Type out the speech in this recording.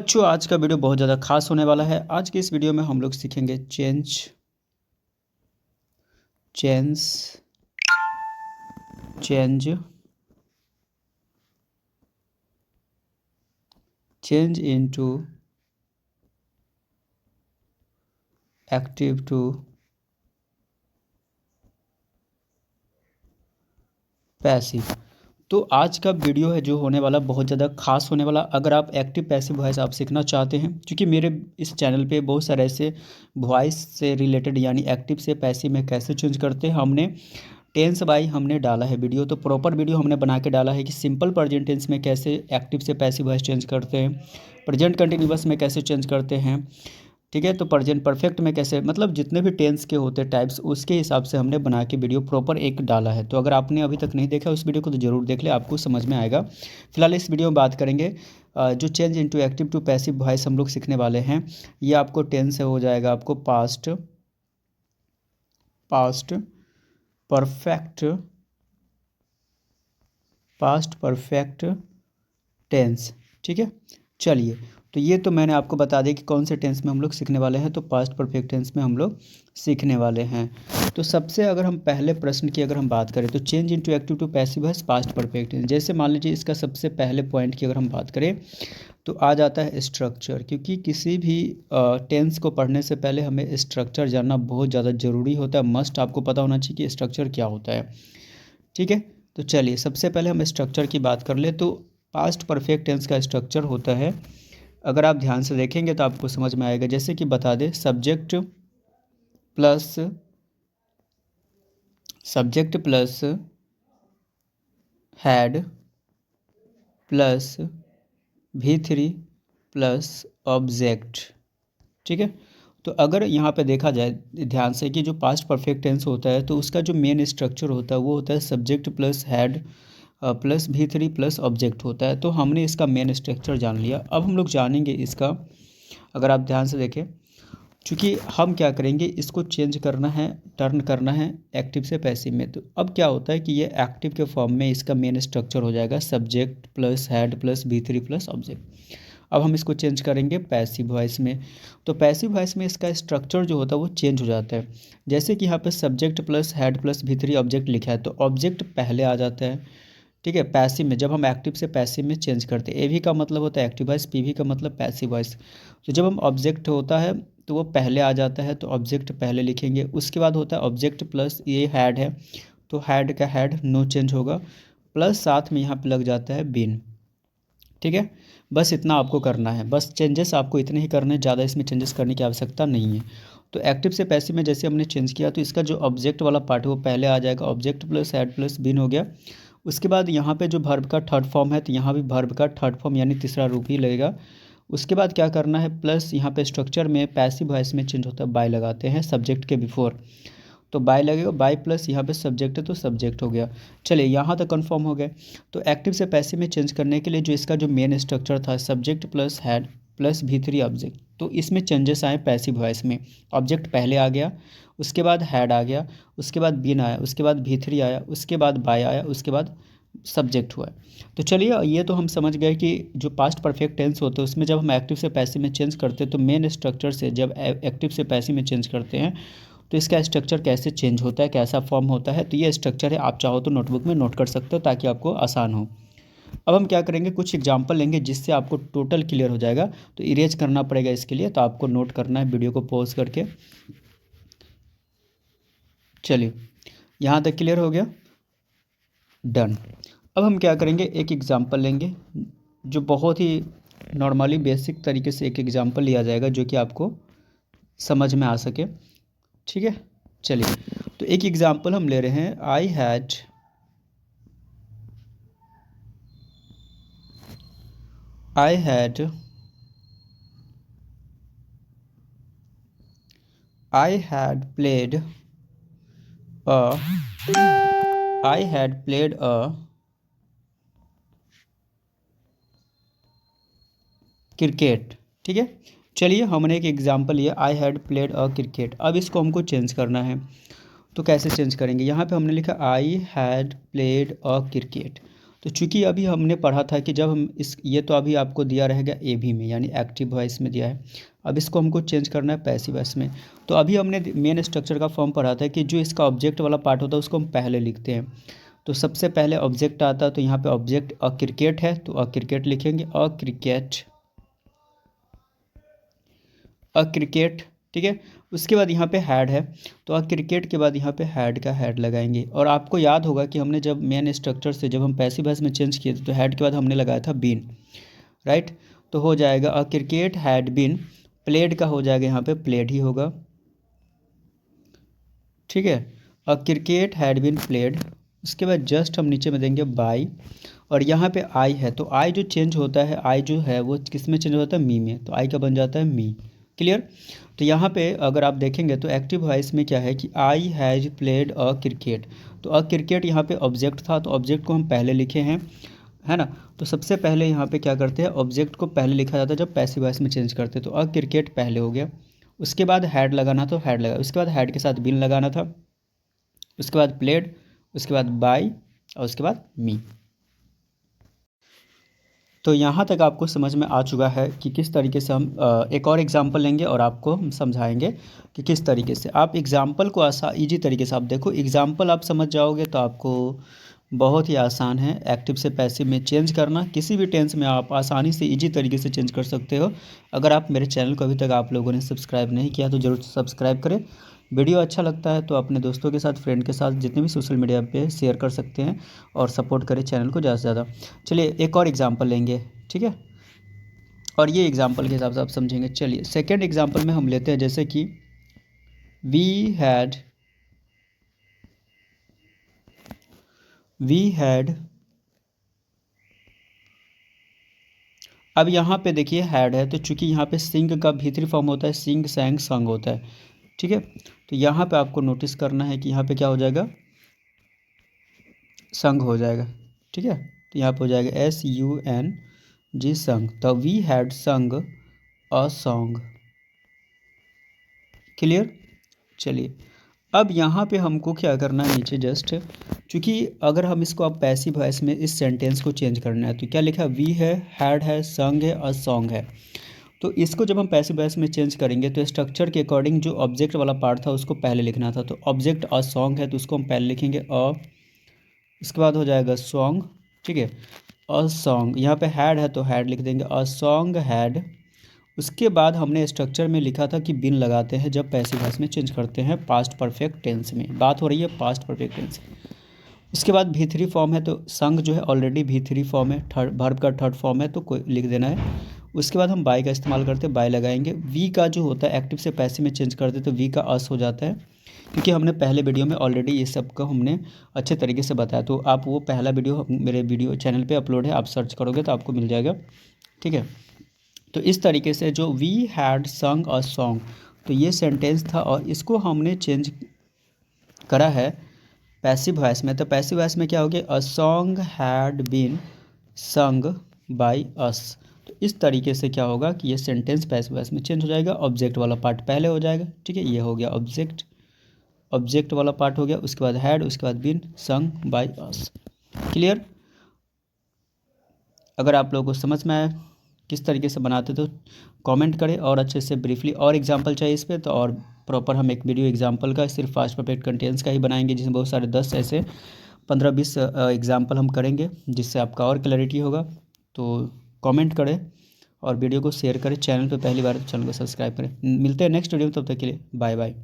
बच्चों, आज का वीडियो बहुत ज़्यादा खास होने वाला है। आज की इस वीडियो में हम लोग सीखेंगे change into active to passive. तो आज का वीडियो है जो होने वाला बहुत ज़्यादा खास होने वाला। अगर आप एक्टिव पैसिव वॉइस आप सीखना चाहते हैं, क्योंकि मेरे इस चैनल पे बहुत सारे ऐसे वॉइस से रिलेटेड यानी एक्टिव से पैसिव में कैसे चेंज करते हैं हमने टेंस बाई हमने डाला है वीडियो। तो प्रॉपर वीडियो हमने बना के डाला है कि सिंपल प्रेजेंट टेंस में कैसे एक्टिव से पैसिव वॉइस चेंज करते हैं, प्रेजेंट कंटिन्यूअस में कैसे चेंज करते हैं, ठीक है। तो प्रेजेंट परफेक्ट में कैसे, मतलब जितने भी टेंस के होते हैं टाइप्स, उसके हिसाब से हमने बना के वीडियो प्रॉपर एक डाला है। तो अगर आपने अभी तक नहीं देखा उस वीडियो को तो ज़रूर देख ले, आपको समझ में आएगा। फिलहाल इस वीडियो में बात करेंगे जो change into active to passive voice हम लोग सीखने वाले हैं। ये आपको टेंस से हो जाएगा, आपको पास्ट परफेक्ट टेंस, ठीक है। चलिए, तो ये तो मैंने आपको बता दिया कि कौन से टेंस में हम लोग सीखने वाले हैं। तो पास्ट परफेक्ट टेंस में हम लोग सीखने वाले हैं। तो सबसे अगर हम पहले प्रश्न की अगर हम बात करें तो change into active to passive है पास्ट परफेक्ट टेंस। जैसे मान लीजिए इसका सबसे पहले पॉइंट की अगर हम बात करें तो आ जाता है स्ट्रक्चर, क्योंकि किसी भी टेंस को पढ़ने से पहले हमें स्ट्रक्चर जानना बहुत ज़्यादा ज़रूरी होता है। मस्ट आपको पता होना चाहिए कि स्ट्रक्चर क्या होता है, ठीक है। तो चलिए सबसे पहले हम स्ट्रक्चर की बात कर ले। तो पास्ट परफेक्ट टेंस का स्ट्रक्चर होता है, अगर आप ध्यान से देखेंगे तो आपको समझ में आएगा। जैसे कि बता दें, subject plus had plus V3 plus object, ठीक है। तो अगर यहाँ पे देखा जाए ध्यान से कि जो पास्ट परफेक्ट टेंस होता है तो उसका जो मेन स्ट्रक्चर होता है वो होता है subject plus had plus V3 plus object होता है। तो हमने इसका मेन स्ट्रक्चर जान लिया। अब हम लोग जानेंगे इसका, अगर आप ध्यान से देखें, चूँकि हम क्या करेंगे, इसको चेंज करना है, टर्न करना है एक्टिव से पैसिव में। तो अब क्या होता है कि ये एक्टिव के फॉर्म में इसका मेन स्ट्रक्चर हो जाएगा subject plus had plus V3 plus object. अब हम इसको चेंज करेंगे पैसिव वॉइस में। तो पैसिव वॉइस में इसका स्ट्रक्चर जो होता है वो चेंज हो जाता है। जैसे कि यहाँ पे subject plus had plus V3 object लिखा है तो ऑब्जेक्ट पहले आ जाता है, ठीक है। पैसिव में जब हम एक्टिव से पैसिव में चेंज करते हैं, AV का मतलब होता है एक्टिव वॉइस, PV का मतलब पैसिव वॉइस। तो जब हम ऑब्जेक्ट होता है तो वो पहले आ जाता है, तो ऑब्जेक्ट पहले लिखेंगे। उसके बाद होता है ऑब्जेक्ट प्लस ये हैड है तो हैड का हैड नो चेंज होगा, प्लस साथ में यहाँ पे लग जाता है बीन, ठीक है। बस इतना आपको करना है, बस चेंजेस आपको इतने ही करने, ज़्यादा इसमें चेंजेस करने की आवश्यकता नहीं है। तो एक्टिव से पैसिव में जैसे हमने चेंज किया तो इसका जो ऑब्जेक्ट वाला पार्ट है वो पहले आ जाएगा, object plus had plus been हो गया। उसके बाद यहाँ पे जो वर्ब का थर्ड फॉर्म है तो यहाँ भी वर्ब का थर्ड फॉर्म यानी तीसरा रूप ही लगेगा। उसके बाद क्या करना है, प्लस यहाँ पे स्ट्रक्चर में पैसिव वॉइस में चेंज होता है, बाय लगाते हैं सब्जेक्ट के बिफोर, तो बाय लगेगा, बाय प्लस यहाँ पे सब्जेक्ट है तो सब्जेक्ट हो गया। चलिए यहाँ तक कंफर्म हो गए। तो एक्टिव से पैसिव में चेंज करने के लिए जो इसका जो मेन स्ट्रक्चर था subject plus had plus V3 object, तो इसमें चेंजेस आए पैसिव वॉइस में। ऑब्जेक्ट पहले आ गया, उसके बाद हैड आ गया, उसके बाद बीन आया, उसके बाद V3 आया, उसके बाद बाय आया, उसके बाद सब्जेक्ट हुआ। तो चलिए ये तो हम समझ गए कि जो पास्ट परफेक्ट टेंस होते हैं उसमें जब हम एक्टिव से पैसिव में चेंज करते हैं तो मेन स्ट्रक्चर से जब एक्टिव से पैसिव में चेंज करते हैं तो इसका स्ट्रक्चर कैसे चेंज होता है, कैसा फॉर्म होता है। तो ये स्ट्रक्चर है, आप चाहो तो नोटबुक में नोट कर सकते हो ताकि आपको आसान हो। अब हम क्या करेंगे, कुछ एग्जांपल लेंगे जिससे आपको टोटल क्लियर हो जाएगा। तो इरेज करना पड़ेगा इसके लिए, तो आपको नोट करना है वीडियो को पॉज करके। चलिए यहाँ तक क्लियर हो गया, डन। अब हम क्या करेंगे, एक एग्जांपल लेंगे जो बहुत ही नॉर्मली बेसिक तरीके से एक एग्जांपल लिया जाएगा जो कि आपको समझ में आ सके, ठीक है। चलिए तो एक एग्जांपल हम ले रहे हैं, I had played a cricket, ठीक है। चलिए हमने एक एग्जांपल लिया, I had played a cricket. अब इसको हमको चेंज करना है, तो कैसे चेंज करेंगे, यहाँ पे हमने लिखा I had played a cricket. तो चूंकि अभी हमने पढ़ा था कि जब हम ये तो अभी आपको दिया रहेगा ए भी में, यानी एक्टिव वॉइस में दिया है। अब इसको हमको चेंज करना है पैसिव वॉइस में। तो अभी हमने मेन स्ट्रक्चर का फॉर्म पढ़ा था कि जो इसका ऑब्जेक्ट वाला पार्ट होता है उसको हम पहले लिखते हैं। तो सबसे पहले ऑब्जेक्ट आता है, तो यहाँ पे ऑब्जेक्ट अ क्रिकेट है, तो अ क्रिकेट लिखेंगे, अ क्रिकेट, अ क्रिकेट, ठीक है। उसके बाद यहाँ पे हैड है, तो अ क्रिकेट के बाद यहाँ पे हैड का हैड लगाएंगे। और आपको याद होगा कि हमने जब मेन स्ट्रक्चर से जब हम पैसिव वॉइस में चेंज किए थे तो हैड के बाद हमने लगाया था बीन, राइट। तो हो जाएगा अ क्रिकेट हैड बीन प्लेड, का हो जाएगा यहाँ पे प्लेड ही होगा, ठीक है। अ क्रिकेट हैड बीन प्लेड, उसके बाद जस्ट हम नीचे में देंगे बाई, और यहाँ पे आई है, तो आई जो चेंज होता है, आई जो है वो किस में चेंज होता है, मी में, तो आई का बन जाता है मी। क्लियर। तो यहाँ पे अगर आप देखेंगे तो एक्टिव वॉइस में क्या है कि I has played a cricket, तो अ क्रिकेट यहाँ पे ऑब्जेक्ट था, तो ऑब्जेक्ट को हम पहले लिखे हैं, है ना। तो सबसे पहले यहाँ पे क्या करते हैं, ऑब्जेक्ट को पहले लिखा जाता है जब पैसिव वॉइस में चेंज करते हैं। तो अ क्रिकेट पहले हो गया, उसके बाद हैड लगाना, तो हैड लगा, उसके बाद हैड के साथ बिन लगाना था, उसके बाद प्लेड, उसके बाद बाई, और उसके बाद मी। तो यहाँ तक आपको समझ में आ चुका है कि किस तरीके से हम एक और एग्जांपल लेंगे और आपको हम समझाएंगे कि किस तरीके से आप एग्जांपल को ईजी तरीके से आप देखो, एग्जांपल आप समझ जाओगे तो आपको बहुत ही आसान है एक्टिव से पैसिव में चेंज करना। किसी भी टेंस में आप आसानी से ईजी तरीके से चेंज कर सकते हो। अगर आप मेरे चैनल को अभी तक आप लोगों ने सब्सक्राइब नहीं किया तो ज़रूर सब्सक्राइब करें। वीडियो अच्छा लगता है तो अपने दोस्तों के साथ, फ्रेंड के साथ, जितने भी सोशल मीडिया पे शेयर कर सकते हैं और सपोर्ट करें चैनल को ज़्यादा से ज़्यादा। चलिए एक और एग्जांपल लेंगे, ठीक है, और ये एग्जांपल के हिसाब से आप समझेंगे। चलिए सेकेंड एग्जांपल में हम लेते हैं, जैसे कि वी हैड, अब यहाँ पे देखिए हैड है, तो चूंकि यहाँ पे सिंग का भीतरी फॉर्म होता है, सिंग सैंग संग होता है, ठीक है। तो यहाँ पे आपको नोटिस करना है कि यहाँ पे क्या हो जाएगा, संग हो जाएगा, ठीक है। तो यहाँ पे हो जाएगा SUNG संग, तो वी हैड संग अ सॉन्ग। क्लियर। चलिए अब यहाँ पे हमको क्या करना है, नीचे जस्ट, क्योंकि अगर हम इसको अब पैसिव वॉइस में इस सेंटेंस को चेंज करना है, तो क्या लिखा है, वी है, हैड है, संग है और सॉन्ग है। तो इसको जब हम पैसिव वॉइस में चेंज करेंगे तो स्ट्रक्चर के अकॉर्डिंग जो ऑब्जेक्ट वाला पार्ट था उसको पहले लिखना था। तो ऑब्जेक्ट अ सॉन्ग है तो उसको हम पहले लिखेंगे अ, इसके बाद हो जाएगा सॉन्ग, ठीक है। अ सॉन्ग, यहाँ पे हैड है तो हैड लिख देंगे, अ सॉन्ग हैड। उसके बाद हमने स्ट्रक्चर में लिखा था कि बिन लगाते हैं जब पैसिव वॉइस में चेंज करते हैं पास्ट परफेक्ट टेंस में, बात हो रही है पास्ट परफेक्ट टेंस। उसके बाद V3 फॉर्म है, तो संग जो है ऑलरेडी V3 फॉर्म है, थर्ड वर्ब का थर्ड फॉर्म है, तो कोई लिख देना है। उसके बाद हम बाय का इस्तेमाल करते हैं, बाय लगाएंगे। वी का जो होता है एक्टिव से पैसिव में चेंज करते तो वी का अस हो जाता है, क्योंकि हमने पहले वीडियो में ऑलरेडी ये सब का हमने अच्छे तरीके से बताया। तो आप वो पहला वीडियो मेरे वीडियो चैनल पे अपलोड है, आप सर्च करोगे तो आपको मिल जाएगा, ठीक है। तो इस तरीके से जो वी हैड संग अ सॉन्ग, तो ये सेंटेंस था और इसको हमने चेंज करा है पैसिव वॉइस में। तो पैसिव वॉइस में क्या हो गया, a song had been sung by us. तो इस तरीके से क्या होगा कि ये सेंटेंस पैसिव वॉइस में चेंज हो जाएगा, ऑब्जेक्ट वाला पार्ट पहले हो जाएगा, ठीक है। ये हो गया ऑब्जेक्ट, ऑब्जेक्ट वाला पार्ट हो गया, उसके बाद हैड, उसके बाद been sung by us. Clear. अगर आप लोगों को समझ में आया किस तरीके से बनाते तो कमेंट करें, और अच्छे से ब्रीफली और एग्जांपल चाहिए इस पे तो और प्रॉपर हम एक वीडियो एग्जांपल का सिर्फ फास्ट परफेक्ट कंटेंस का ही बनाएंगे, जिसमें बहुत सारे 10 ऐसे 15-20 एग्जांपल हम करेंगे, जिससे आपका और क्लैरिटी होगा। तो कमेंट करें और वीडियो को शेयर करें, चैनल पे पहली बार तो चैनल को सब्सक्राइब करें। मिलते हैं नेक्स्ट वीडियो में, तब तक के लिए बाय बाय।